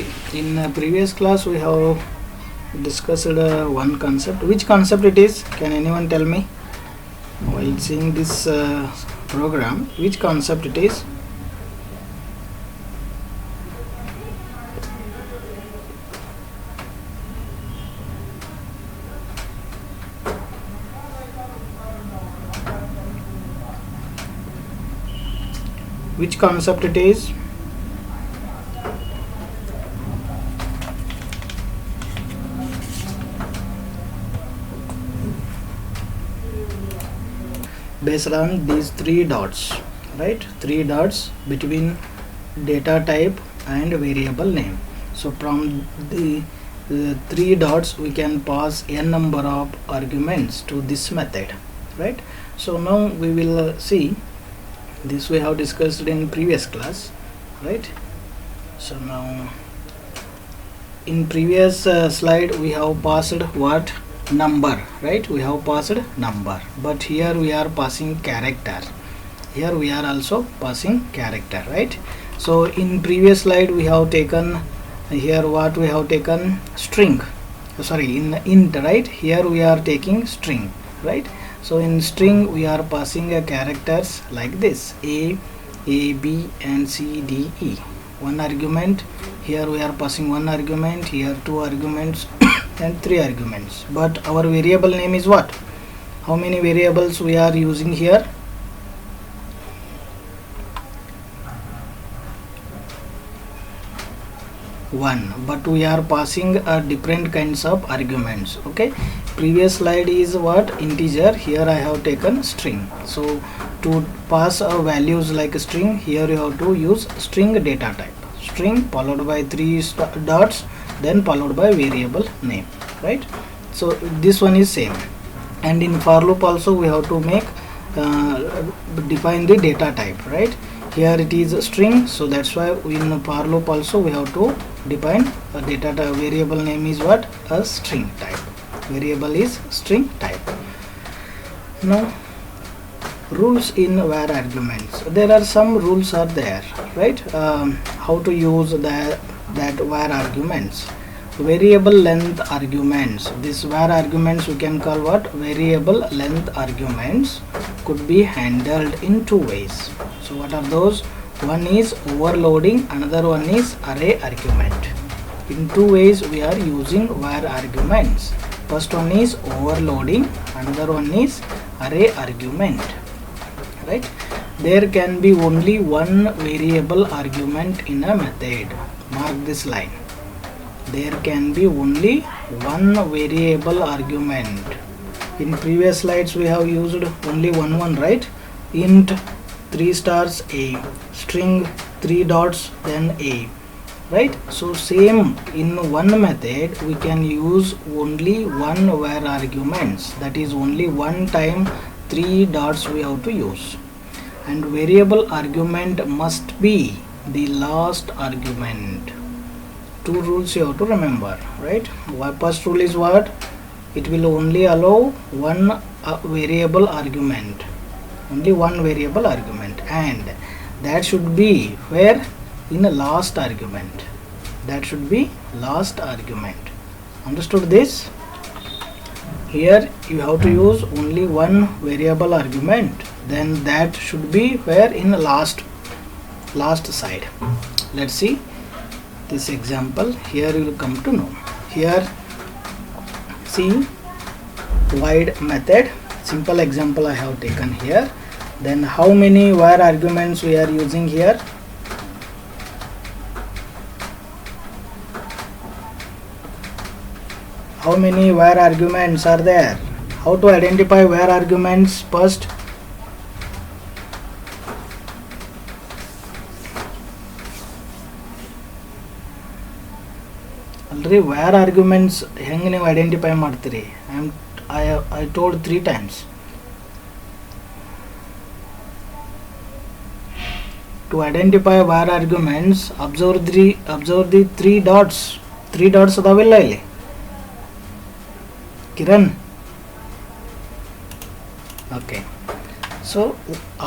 see, in previous class we have discussed one concept. Which concept it is? Can anyone tell me? While seeing this program, which concept it is? Which concept it is? Based on these three dots, right? Three dots between data type and variable name. So from the three dots we can pass n number of arguments to this method, right? So now we will see this we have discussed in previous class, right? So now in previous slide we have passed what? Number, right? We have passed number, but here we are passing character. Here we are also passing character, right? So in previous slide we have taken here what we have taken string, sorry, in int, right? Here we are taking string, right? So in string we are passing characters like this: a b and c d e. One argument. Here we are passing one argument, here two arguments and three arguments. But our variable name is what? How many variables we are using here? One, but we are passing different kinds of arguments. Okay, previous slide is what? Integer. Here I have taken string. So to pass values like a string, here you have to use string data type. String followed by three dots, then followed by variable name, right? So this one is same. And in for loop also we have to make define the data type, right? Here it is a string, so that's why in for loop also we have to define a data type. Variable name is what? A string type. Variable is string type. Now rules in var arguments. There are some rules are there, right? How to use that var arguments. Variable length arguments. This var arguments we can call what? Variable length arguments could be handled in two ways. So what are those? One is overloading, another one is array argument. In two ways we are using var arguments. First one is overloading, another one is array argument, right? There can be only one variable argument in a method. Mark this line. There can be only one variable argument. In previous slides we have used only one, right? Int 3 stars a, string 3 dots then a, right? So same, in one method we can use only one var arguments, that is only one time 3 dots we have to use. And variable argument must be the last argument. Two rules you have to remember, right? First rule is what? It will only allow one variable argument, only one variable argument, and that should be where? In a last argument. That should be last argument. Understood this? Here you have to use only one variable argument, then that should be where? In the last side. Let's see this example. Here you will come to know. Here see void method, simple example I have taken here. Then how many var arguments we are using here? How many var arguments are there? How to identify var arguments first? Already var arguments ಹೆಂಗೆ ನೀವು identify ಮಾಡ್ತೀರಿ? I told 3 times. To identify var arguments, observe the 3 dots. 3 dots ಅದಾವಿಲ್ಲ ಇಲ್ಲಿ? Kiran? Okay. So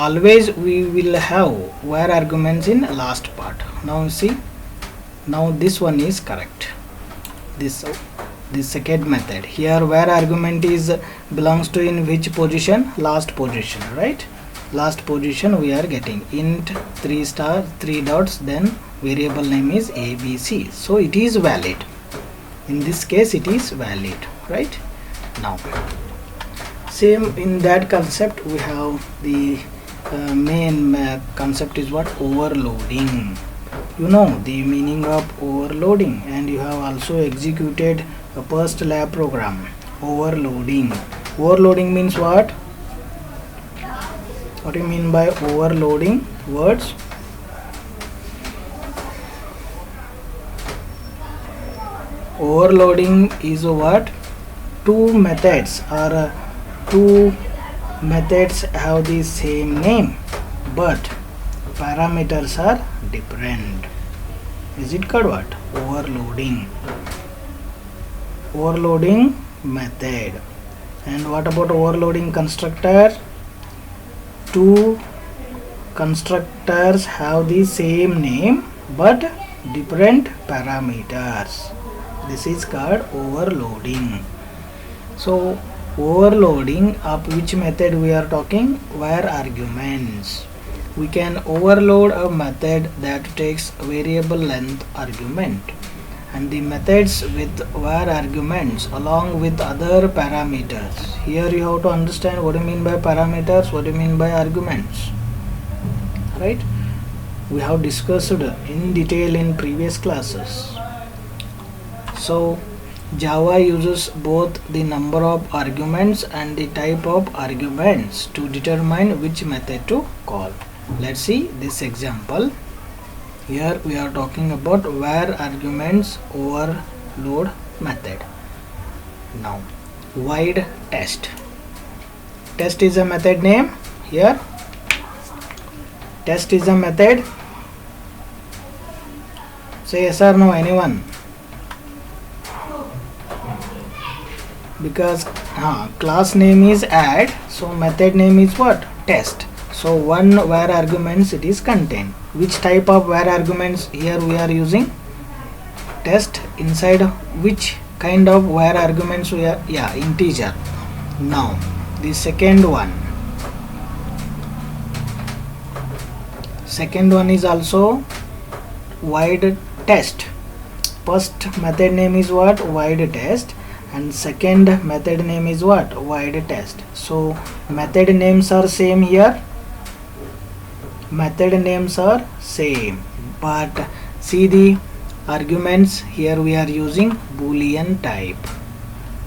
always we will have var arguments in last part. Now see, Now this one is correct. This second method here, where argument is belongs to in which position? Last position, right? Last position we are getting int 3 star 3 dots, then variable name is ABC, so it is valid. In this case it is valid, right? Now same in that concept we have the main concept is what? Overloading. You know the meaning of overloading, and you have also executed a first lab program. Overloading. Overloading means what? What do you mean by overloading? Words? Overloading is what? Two methods have the same name, but parameters are different. Is it called what? Overloading. Overloading method. And what about overloading constructor? Two constructors have the same name but different parameters. This is called overloading. So overloading of which method we are talking? Where arguments. We can overload a method that takes variable length argument, and the methods with var arguments along with other parameters. Here you have to understand what do you mean by parameters, what do you mean by arguments, right? We have discussed in detail in previous classes. So Java uses both the number of arguments and the type of arguments to determine which method to call. Let's see this example. Here we are talking about where arguments overload method. Now void test. Test is a method name. Here test is a method. Say yes or no, anyone? Because class name is add, so method name is what? Test. So one var arguments it is contain. Which type of var arguments here we are using? Test. Inside which kind of var arguments we are? Yeah, integer. Now the second one is also void test. First method name is what? Void test, and second method name is what? Void test. So method names are same here. Method names are same, but see the arguments here we are using boolean type.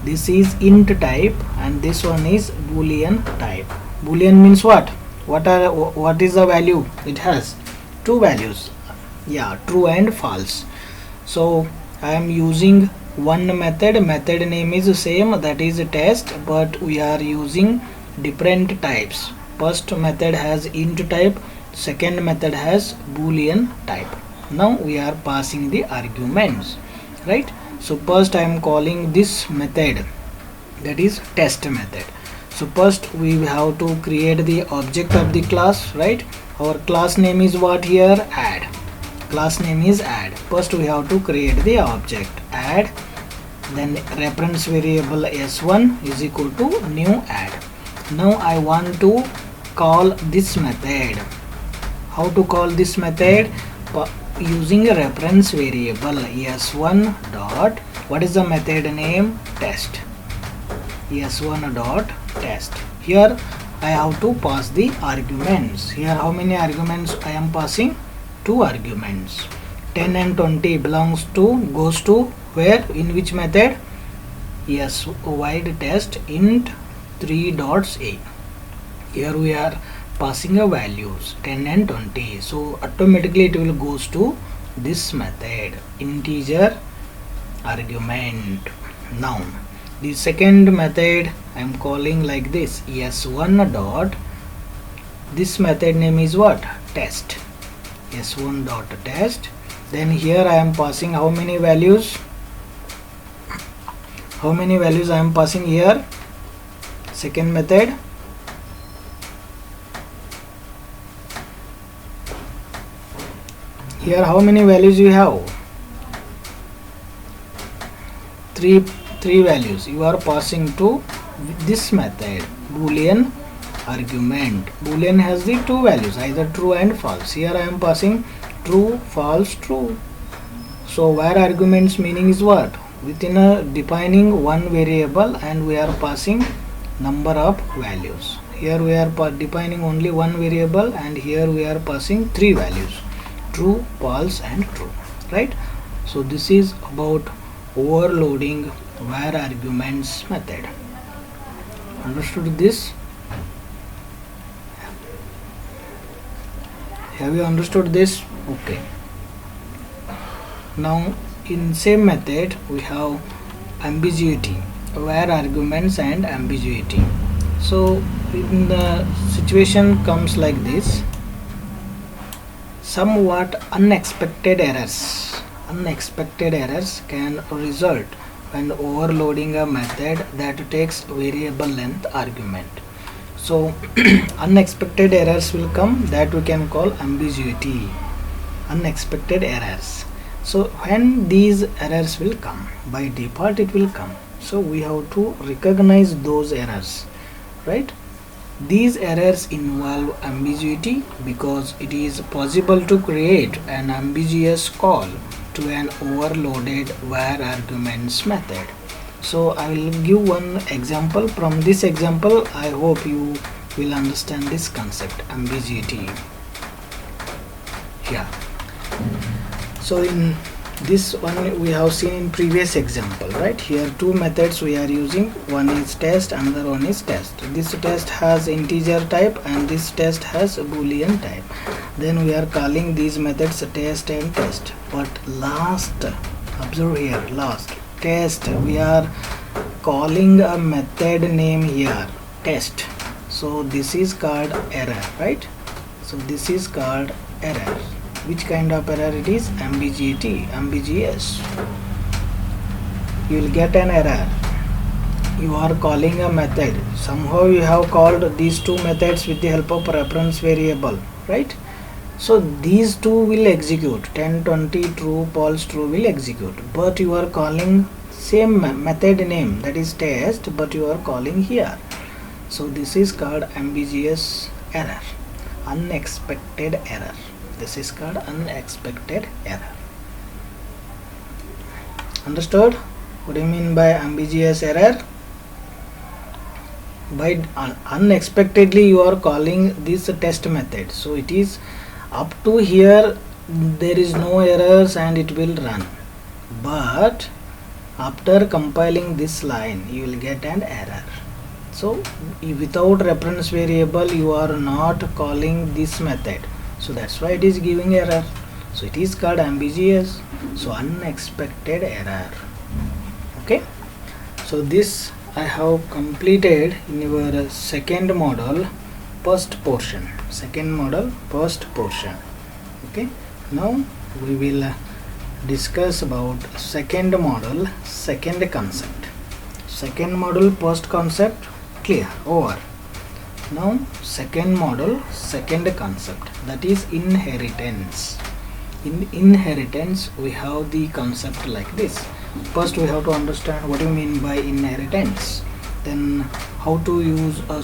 This is int type and this one is boolean type. Boolean means what? What is the value? It has two values. Yeah, true and false. So I am using one method name is same, that is test, but we are using different types. First method has int type, second method has boolean type. Now we are passing the arguments, right? So first I am calling this method, that is test method. So first we have to create the object of the class, right? Our class name is what here? Add. Class name is add. First we have to create the object add, then reference variable s1 is equal to new add. Now I want to call this method. How to call this method? Using a reference variable s1 dot, what is the method name? Test. s1 dot test. Here I have to pass the arguments. Here how many arguments I am passing? Two arguments. 10 and 20 goes to where? In which method? Yes, void test int 3 dots a. Here we are passing a values 10 and 20, so automatically it will goes to this method integer argument. Now the second method I am calling like this s1 dot, this method name is what? Test. s1 dot test. Then here I am passing how many values? How many values I am passing here? Second method. Here how many values you have? three values you are passing to this method, boolean argument. Boolean has the two values, either true and false. Here I am passing true, false, true. So where arguments meaning is what? Within a defining one variable and we are passing number of values. Here we are defining only one variable and here we are passing three values, true, false and true, right? So this is about overloading where arguments method. Understood this? Have you understood this? Okay. Now in same method we have ambiguity, where arguments and ambiguity. So in the situation comes like this, somewhat unexpected errors can result when overloading a method that takes variable length argument. So unexpected errors will come, that we can call ambiguity, unexpected errors. So when these errors will come, by default it will come, so we have to recognize those errors, right? These errors involve ambiguity because it is possible to create an ambiguous call to an overloaded where arguments method. So I will give one example. From this example I hope you will understand this concept, ambiguity. Yeah. So in this one we have seen in previous example, right? Here two methods we are using, one is test, another one is test. This test has integer type and this test has boolean type. Then we are calling these methods test and test. But last, observe here, last test, we are calling a method name here, test. So this is called error, right? So this is called error. Which kind of error it is? Ambiguity, ambiguous. You will get an error. You are calling a method. Somehow you have called these two methods with the help of reference variable, right? So these two will execute, 10, 20, true, false, true will execute. But you are calling same method name, that is test, but you are calling here. So this is called ambiguous error, unexpected error. This is called unexpected error. Understood? What do you mean by ambiguous error? By unexpectedly you are calling this test method. So it is up to here there is no errors and it will run. But after compiling this line you will get an error. So without reference variable you are not calling this method. So that's why it is giving error. So it is called ambiguous. So unexpected error. Okay. So this I have completed in your second model, first portion. Second model, first portion. Okay. Now we will discuss about second model, second concept. Second model, first concept, clear, over. Now second model, second concept, that is inheritance. In inheritance we have the concept like this. First we have to understand what you mean by inheritance, then how to use a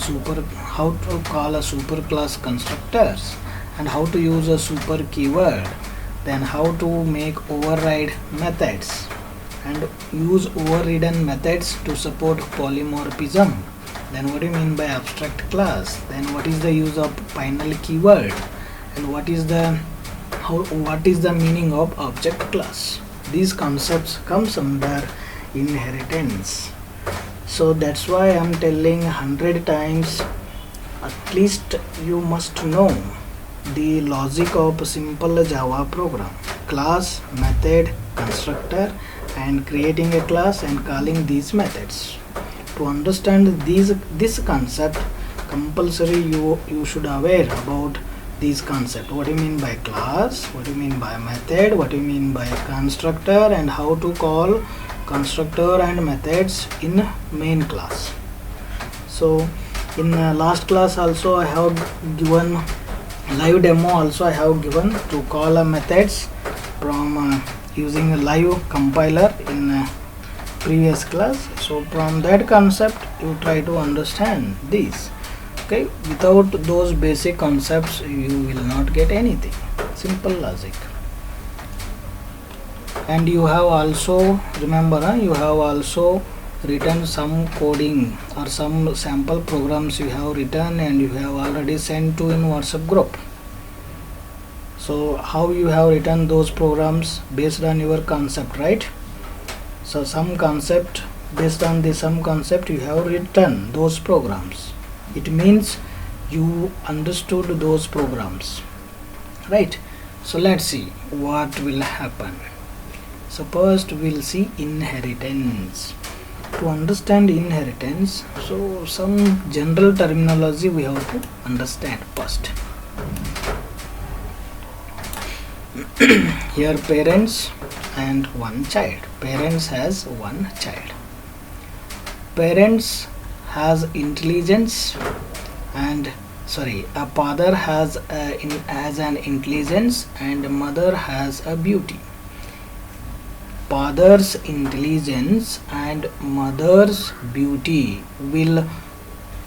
how to call a superclass constructors, and how to use a super keyword, then how to make override methods and use overridden methods to support polymorphism. Then what do you mean by abstract class? Then what is the use of final keyword? And what is the meaning of object class? These concepts comes under inheritance. So that's why I am telling 100 times, at least you must know the logic of simple Java program. Class, method, constructor, and creating a class and calling these methods. To understand this concept, compulsory you should aware about these concepts. What do you mean by class, what do you mean by method, what do you mean by constructor, and how to call constructor and methods in main class. So in last class also I have given live demo, also I have given to call a methods from using a live compiler in previous class. So from that concept you try to understand this. Okay, without those basic concepts you will not get anything. Simple logic. And you have also, remember, you have also written some coding or some sample programs you have written and you have already sent to in WhatsApp group. So how you have written those programs? Based on your concept, right? So some concept, based on the some concept you have written those programs. It means you understood those programs, right? So let's see what will happen. So first we'll see inheritance. To understand inheritance, so some general terminology we have to understand first. Here parents and one child. Parents has one child. Parents has intelligence and a father has an intelligence and mother has a beauty. Father's intelligence and mother's beauty will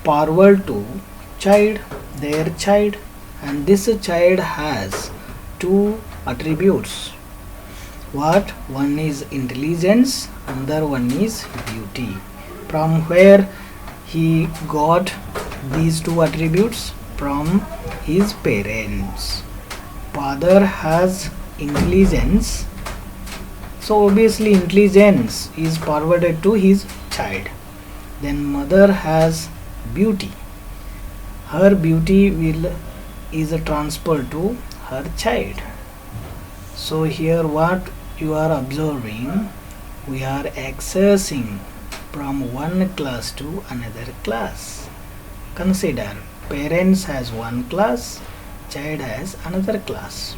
forward to their child, and this child has two attributes. What? One is intelligence, another one is beauty. From where he got these two attributes? From his parents. Father has intelligence, so obviously intelligence is forwarded to his child. Then mother has beauty. Her beauty is transferred to her child. So here what you are observing, we are accessing from one class to another class. Consider parents has one class, child has another class.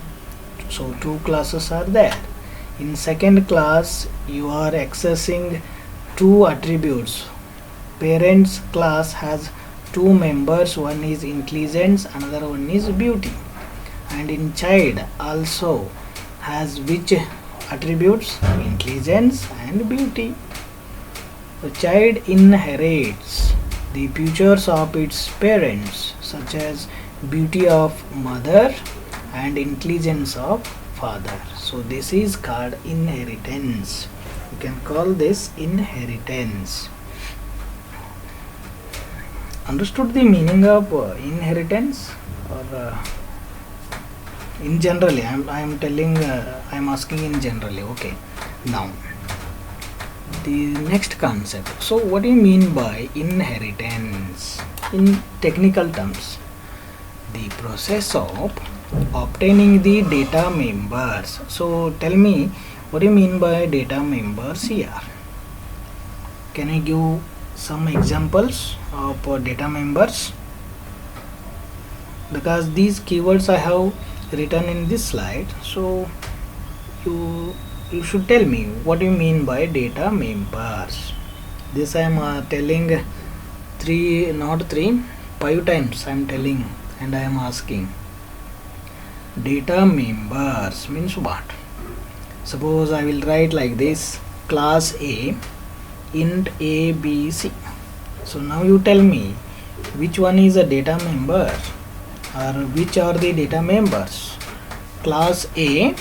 So two classes are there. In second class you are accessing two attributes. Parents class has two members, one is intelligence, another one is beauty. And in child also has which attributes? Intelligence and beauty. The child inherits the features of its parents, such as beauty of mother and intelligence of father. So this is called inheritance. You can call this inheritance. Understood the meaning of inheritance, or in generally? I am telling. I am asking in generally. Okay. Now the next concept. So what do you mean by inheritance in technical terms? The process of obtaining the data members. So tell me, what do you mean by data members here? Can I give some examples of data members? Because these keywords I have written in this slide, so you should tell me what do you mean by data members. This I am telling 5 times I am telling, and I am asking. Data members means what? Suppose I will write like this: class A, int A, B, C. So now you tell me which one is a data member, or which are the data members. Class A,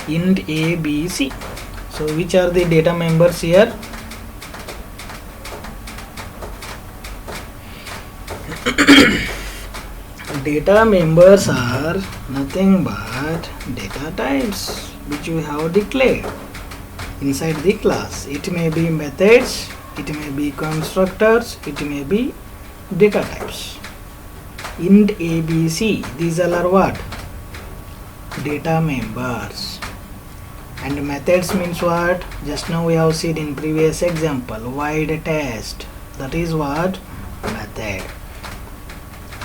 int A, B, C. So which are the data members here? Data members are nothing but data types which you have declared inside the class. It may be methods, it may be constructors, it may be data types. Int A, B, C, these all are what? Data members. And methods means what? Just now we have seen in previous example, void test. That is what? Method.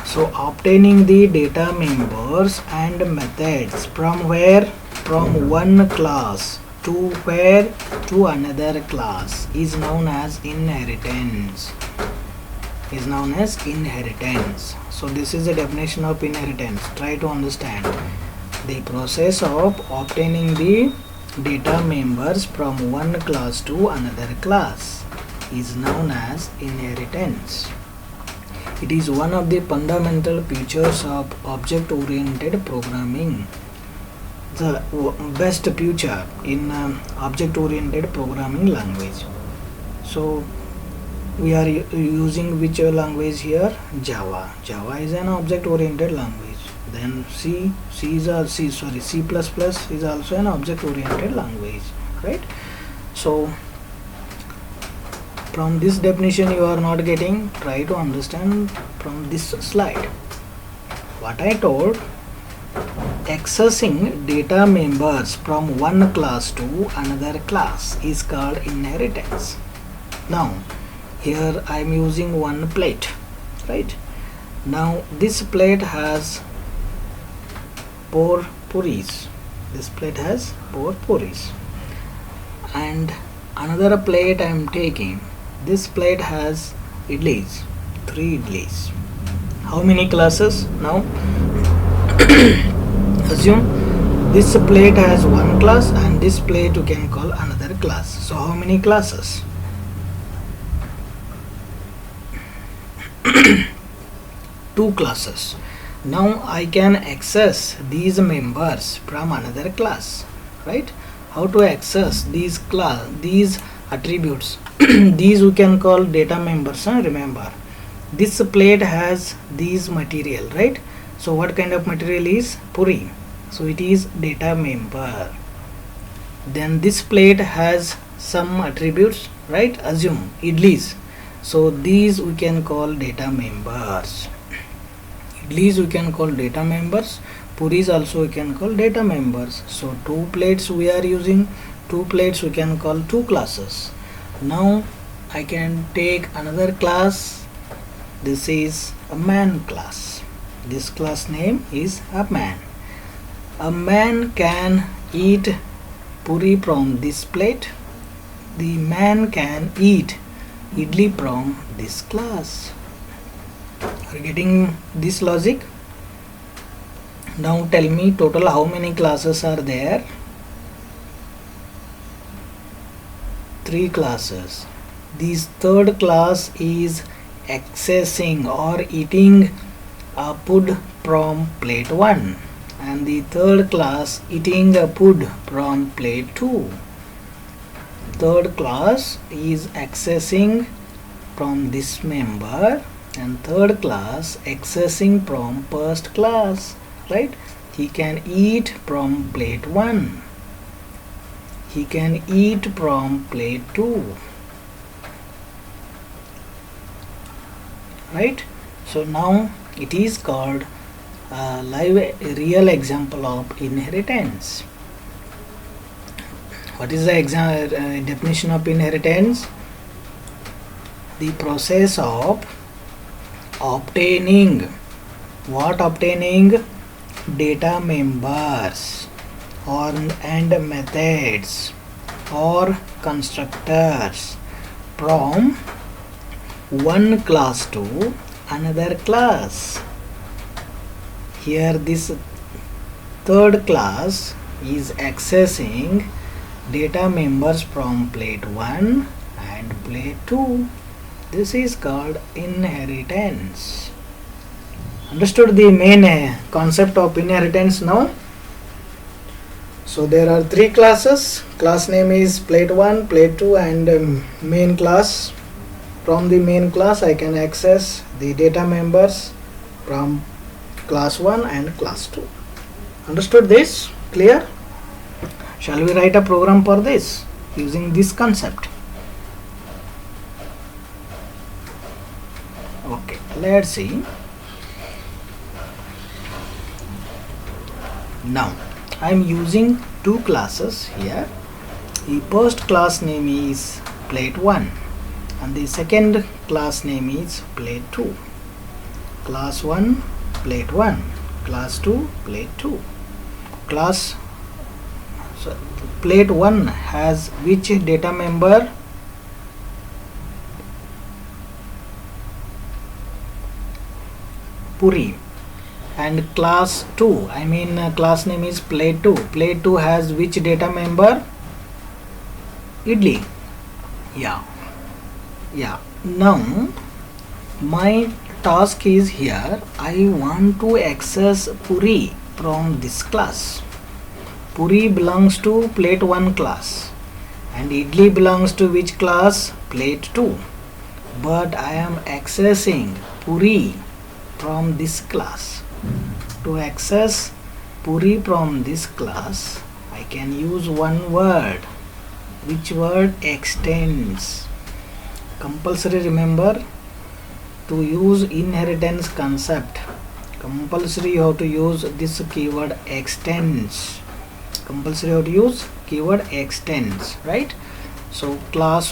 So obtaining the data members and methods from where? From one class to where? To another class is known as inheritance. Is known as inheritance. So this is the definition of inheritance. Try to understand the process of obtaining the data members from one class to another class is known as inheritance. It is one of the fundamental features of object-oriented programming. The best feature in object-oriented programming language. So we are using which language here? Java. Java is an object-oriented language. Then C is C++ is also an object-oriented language, right? So from this definition you are not getting, try to understand from this slide. What I told, accessing data members from one class to another class is called inheritance. Now here I am using one plate, right? Now this plate has 4 puris. This plate has 4 puris, and another plate I am taking. This plate has idlis, 3 idlis. How many classes? Now assume this plate has one class and this plate you can call another class. So how many classes? 2 classes. Now I can access these members from another class, right? How to access these attributes? These we can call data members. Remember, this plate has these material, right? So what kind of material is puri? So it is data member. Then this plate has some attributes, right? Assume idlis. So these we can call data members. Idlis we can call data members. Puris also we can call data members. So 2 plates we are using. 2 plates we can call 2 classes. Now I can take another class. This is a man class. This class name is a man. A man can eat puri from this plate. The man can eat idli from this class. Are you getting this logic? Now tell me total how many classes are there? 3 classes. This third class is accessing or eating a food from plate 1, and the third class eating a food from plate 2. Third class is accessing from this member, and third class accessing from first class, right? He can eat from plate 1. He can eat from plate 2, right? So now it is called a real example of inheritance. What is the definition of inheritance? The process of obtaining data members and methods or constructors from one class to another class. Here this third class is accessing data members from plate 1 and plate 2. This is called inheritance. Understood the main concept of inheritance now? So there are 3 classes. Class name is plate 1, plate 2 and main class. From the main class I can access the data members from class 1 and class 2. Understood this? Clear? Shall we write a program for this using this concept? Okay, let's see. Now I am using 2 classes here. The first class name is plate 1 and the second class name is plate 2. Class 1 plate 1, class 2 plate 2. Plate 1 has which data member? Puri. and class 2, I mean class name is plate 2. Plate 2 has which data member? Idli. Yeah. Now my task is here, I want to access Puri from this class. Puri belongs to plate 1 class and Idli belongs to which class? Plate 2. But I am accessing Puri from this class. To access Puri from this class, I can use one word. Which word? Extends. Compulsory, remember, to use inheritance concept, compulsory you have to use this keyword extends. Compulsory you have to use keyword extends, right? So class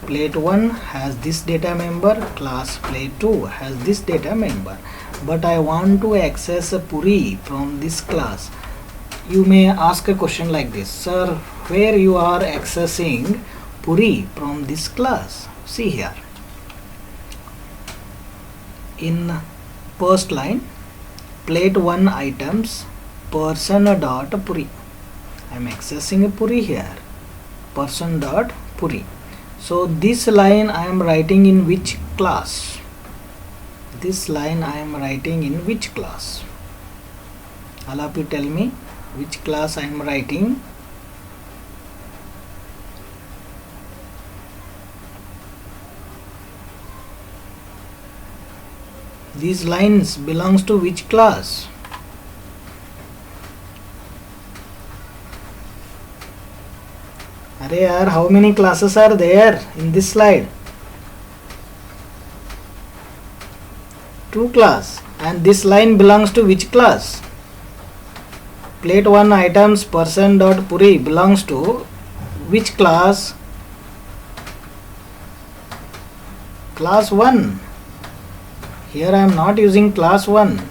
plate 1 has this data member, class plate 2 has this data member, but I want to access a Puri from this class. You may ask a question like this, sir, where you are accessing Puri from this class? See here, in first line, plate 1 items person dot Puri. I am accessing a Puri here, person dot Puri. So this line I am writing in which class? This line I am writing in which class? All of you tell me which class I am writing. These lines belongs to which class? Arey yaar, how many classes are there in this slide? 2 class. And this line belongs to which class? Plate 1 items person dot Puri belongs to which class? Class 1. Here I am not using class 1.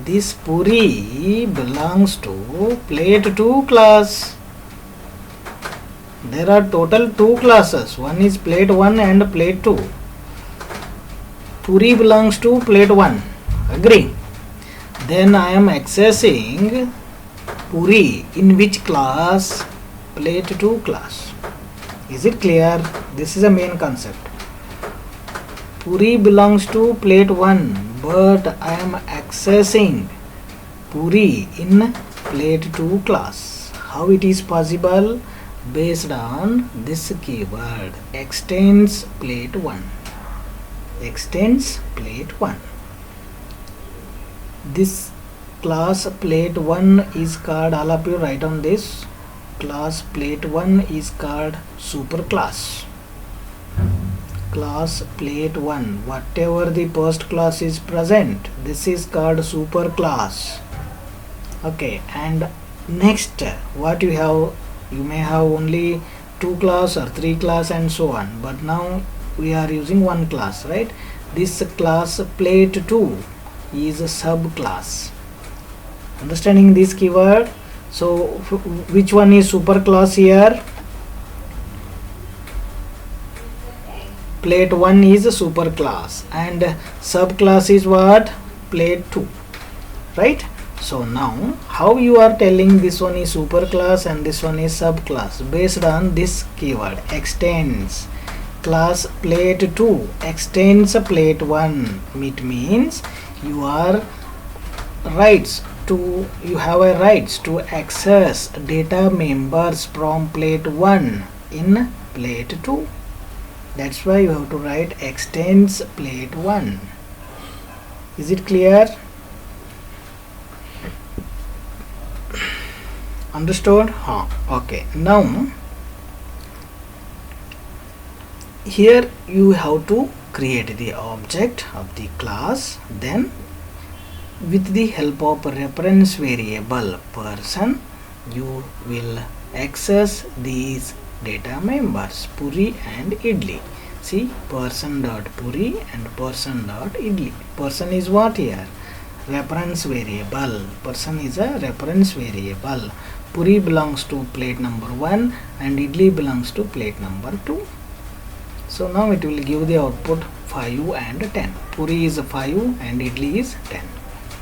This Puri belongs to plate 2 class. There are total 2 classes. One is plate 1 and plate 2. Puri belongs to plate 1. Agree? Then I am accessing Puri in which class? Plate 2 class. Is it clear? This is a main concept. Puri belongs to plate 1, but I am accessing Puri in plate 2 class. How it is possible? Based on this keyword, extends plate 1. Extends plate 1. This class plate 1 is called, all of you write on this, class plate 1 is called super class. Class plate 1, whatever the first class is present, this is called super class. Okay, and next what you have, you may have only 2 class or 3 class and so on, but now we are using 1 class, right? This class plate 2 is a subclass. Understanding this keyword? So which one is super class here? Plate 1 is a super class and subclass is what? Plate 2, right? So now how you are telling this one is super class and this one is subclass? Based on this keyword, extends. Class plate 2 extends plate 1. It means you have a rights to access data members from plate 1 in plate 2. That's why you have to write extends plate 1. Is it clear? Understood? Okay. Now here you have to create the object of the class, then with the help of reference variable person you will access these data members Puri and Idli. See, person dot Puri and person dot Idli. Person is what here? Reference variable. Person is a reference variable. Puri belongs to plate number 1 and Idli belongs to plate number 2. So now it will give the output 5 and 10. Puri is 5 and idli is 10.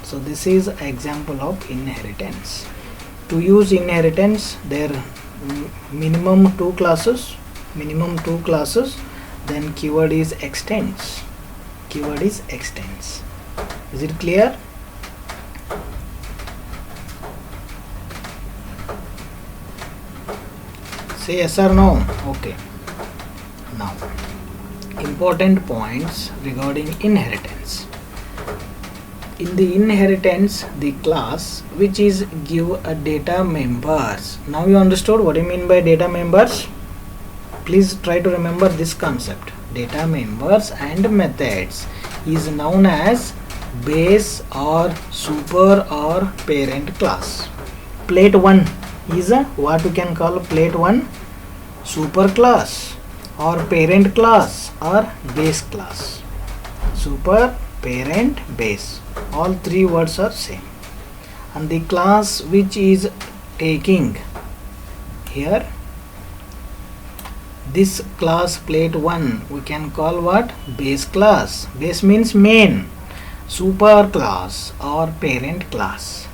So this is example of inheritance. To use inheritance, there minimum two classes, then keyword is extends. Is it clear? Say yes or no. Okay. Now, important points regarding inheritance. In the inheritance, the class which is give a data members. Now you understood what I mean by data members? Please try to remember this concept. Data members and methods is known as base or super or parent class. Plate 1 is what we can call plate 1 super class or parent class or base class. Super, parent, base, all three words are same. And the class which is taking here, this class plate 1 we can call what? Base class. Base means main. Super class or parent class.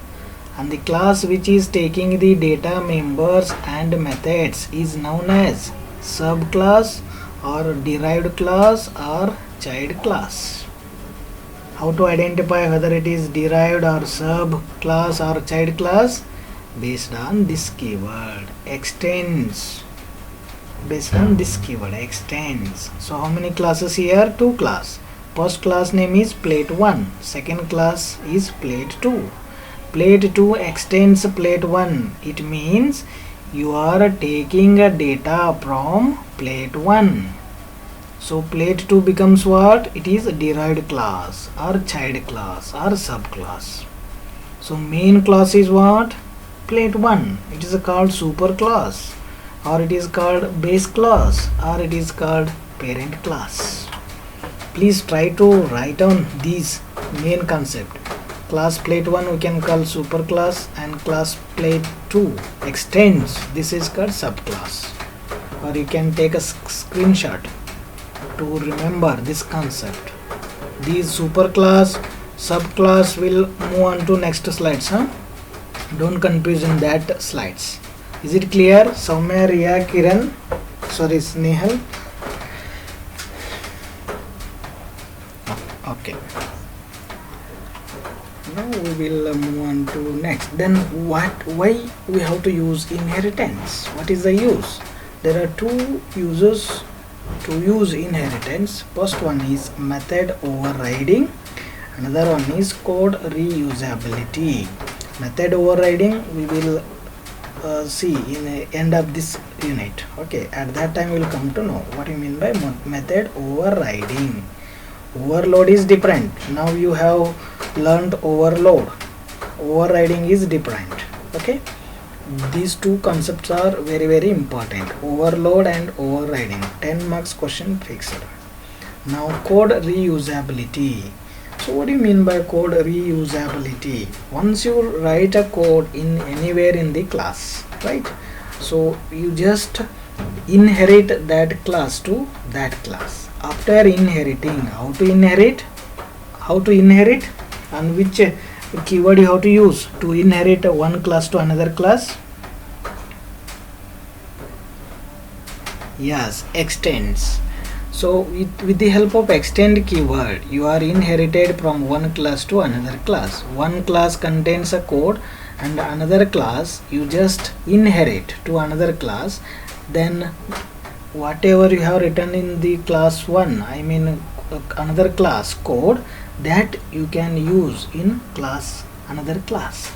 And the class which is taking the data members and methods is known as subclass or derived class or child class. How to identify whether it is derived or subclass or child class? Based on this keyword extends. Based on this keyword extends. So how many classes here? Two class. First class name is plate 1. Second class is plate 2. Plate 2 extends plate 1. It means you are taking a data from plate 1. So plate 2 becomes what? It is a derived class or child class or subclass. So main class is what? Plate 1. It is called super class, or it is called base class, or it is called parent class. Please try to write down these main concept. Class plate 1 we can call super class, and class plate 2 extends. This is called subclass. Or you can take a screenshot to remember this concept. These super class, subclass will move on to next slides. Don't confuse in that slides. Is it clear? Soumya, Riya, Kiran, sorry, Snehal. Okay. Now we will move on to next. Then why we have to use inheritance? What is the use? There are two uses to use inheritance. First one is method overriding. Another one is code reusability. Method overriding we will see in the end of this unit. Okay, at that time we will come to know what you mean by method overriding. Overload is different. Now you have learned overload. Overriding is different. Okay, these two concepts are very important. Overload and overriding. 10 marks question fixed. Now code reusability. So what do you mean by code reusability? Once you write a code in anywhere in the class, right? So you just inherit that class to that class. After inheriting, how to inherit, and which keyword you have to use to inherit one class to another class? Yes, extends. So with the help of extend keyword, you are inherited from one class to another class. One class contains a code and another class you just inherit to another class. Then whatever you have written in the class 1, I mean another class code, that you can use in class another class.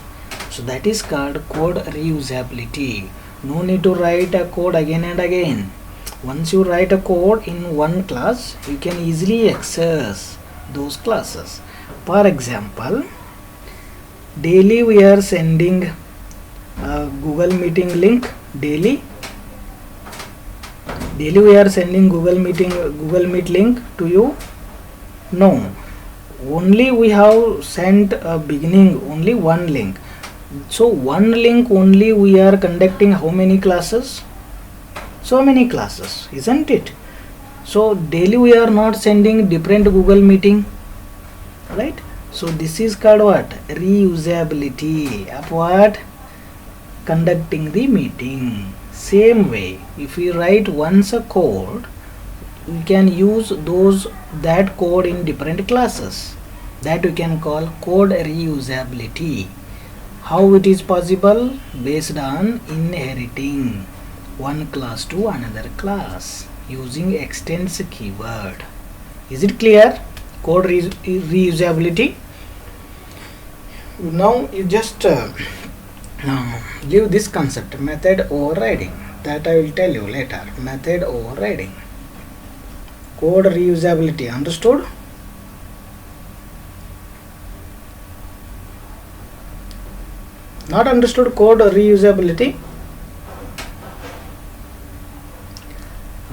So that is called code reusability. No need to write a code again and again. Once you write a code in one class, you can easily access those classes. For example, daily we are sending a Google Meeting link. Daily we are sending Google Meet link to you. No, only we have sent a beginning only one link. So one link only we are conducting how many classes? So many classes, isn't it? So daily we are not sending different Google meeting, right? So this is called what? Reusability of what? Conducting the meeting. Same way, if we write once a code, we can use that code in different classes. That we can call code reusability. How it is possible? Based on inheriting one class to another class using extends keyword. Is it clear? Code reusability. Now you just give this concept, method overriding, that I will tell you later. Method overriding, code reusability. Understood? Not understood code reusability?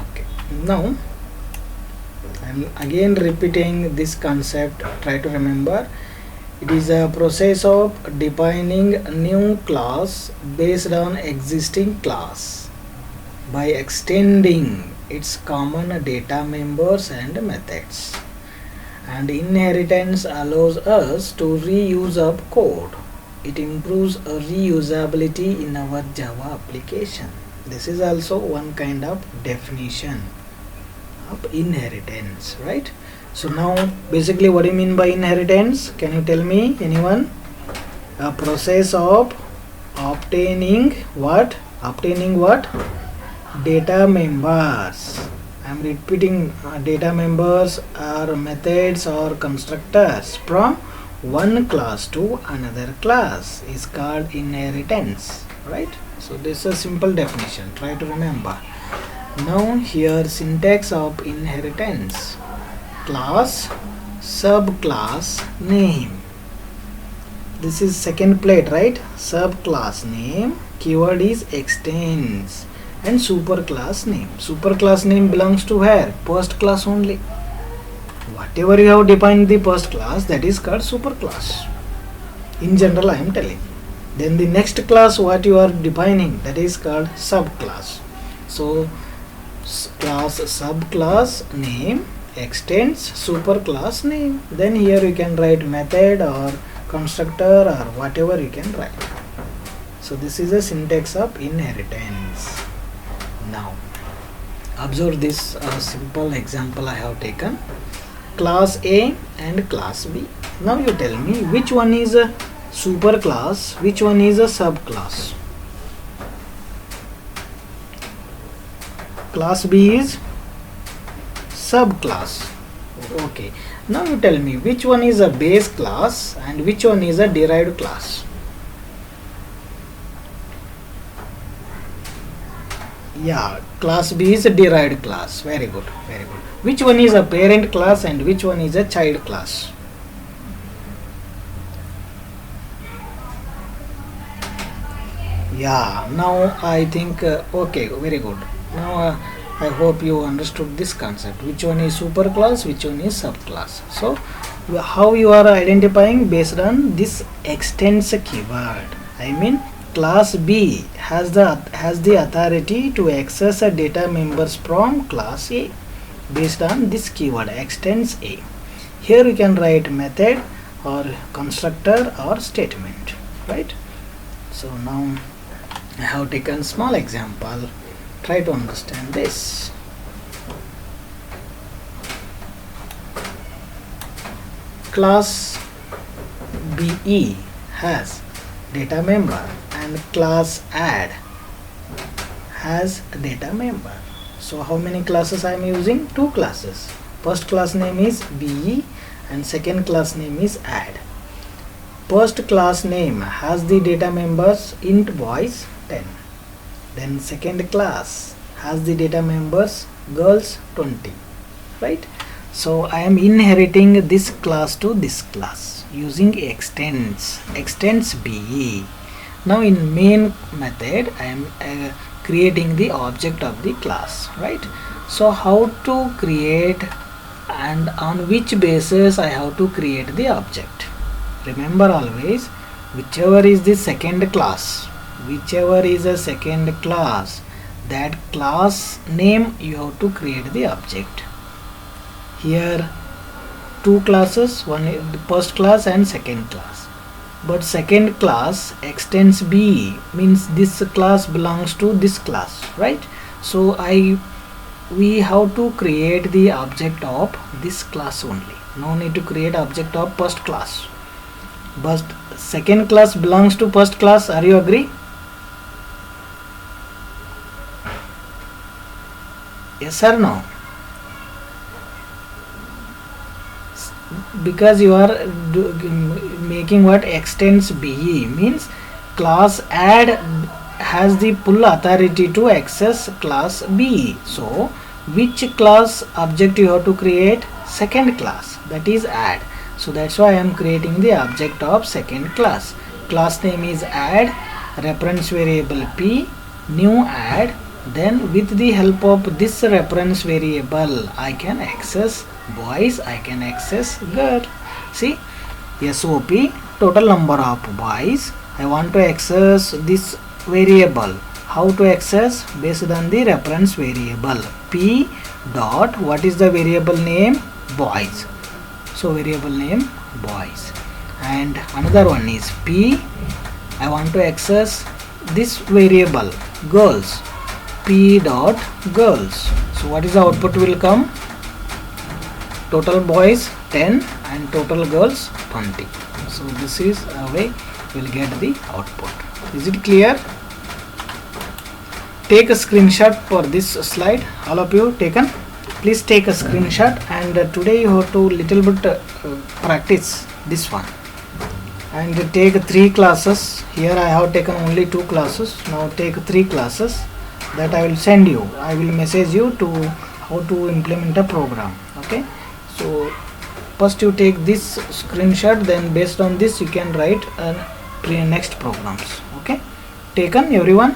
Okay, now I am again repeating this concept. Try to remember. It is a process of defining a new class based on existing class by extending its common data members and methods. And inheritance allows us to reuse up code. It improves reusability in our Java application. This is also one kind of definition of inheritance, right? So now basically what do you mean by inheritance? Can you tell me, anyone? A process of obtaining what? Obtaining what? Data members. I am repeating, data members or methods or constructors from one class to another class is called inheritance, right? So this is a simple definition. Try to remember. Now here syntax of inheritance. Class, subclass name. This is second plate, right? Subclass name, keyword is extends, and superclass name. Superclass name belongs to where? First class only. Whatever you have defined the first class, that is called superclass. In general I am telling. Then the next class what you are defining, that is called subclass. So class subclass name extends superclass name. Then here you can write method or constructor or whatever you can write. So this is a syntax of inheritance. Now observe this simple example I have taken. Class A and class B. Now you tell me which one is a superclass, which one is a subclass. Class B is subclass. Okay, now you tell me which one is a base class and which one is a derived class. Yeah, class B is a derived class. Very good, very good. Which one is a parent class and which one is a child class? Yeah, now I think okay, very good. Now I hope you understood this concept. Which one is superclass, which one is subclass. So how you are identifying? Based on this extends keyword. I mean class B has the authority to access a data members from class A based on this keyword extends A. Here you can write method or constructor or statement, right? So now I have taken small example. Try to understand this. Class BE has data member and class add has a data member. So how many classes I am using? Two classes. First class name is BE and second class name is add. First class name has the data members int boys 10. Then second class has the data members girls 20, right? So I am inheriting this class to this class using extends BE. Now in main method I am creating the object of the class, right? So how to create and on which basis I have to create the object? Remember always, whichever is the second class, whichever is a second class, that class name you have to create the object. Here two classes, one is the first class and second class, but second class extends BE, means this class belongs to this class, right? So we have to create the object of this class only. No need to create object of first class, but second class belongs to first class. Are you agree? Yes or no? Because you are making what extends BE, means class add has the full authority to access class BE. So which class object you have to create? Second class, that is add. So that's why I am creating the object of second class. Class name is add, reference variable P, new add. Then with the help of this reference variable I can access boys, I can access girl. See, SOP, total number of boys. I want to access this variable. How to access? Based on the reference variable P dot, what is the variable name? Boys. So variable name boys. And another one is P, I want to access this variable girls, P dot girls. So what is the output will come? Total boys 10 and total girls 20. So this is a way we will get the output. Is it clear? Take a screenshot for this slide. All of you taken? Please take a screenshot, and today you have to little bit practice this one. And take 3 classes. Here I have taken only 2 classes. Now take 3 classes that I will send you. I will message you to how to implement a program. Okay. So first you take this screenshot, then based on this you can write next programs. Okay. Taken everyone?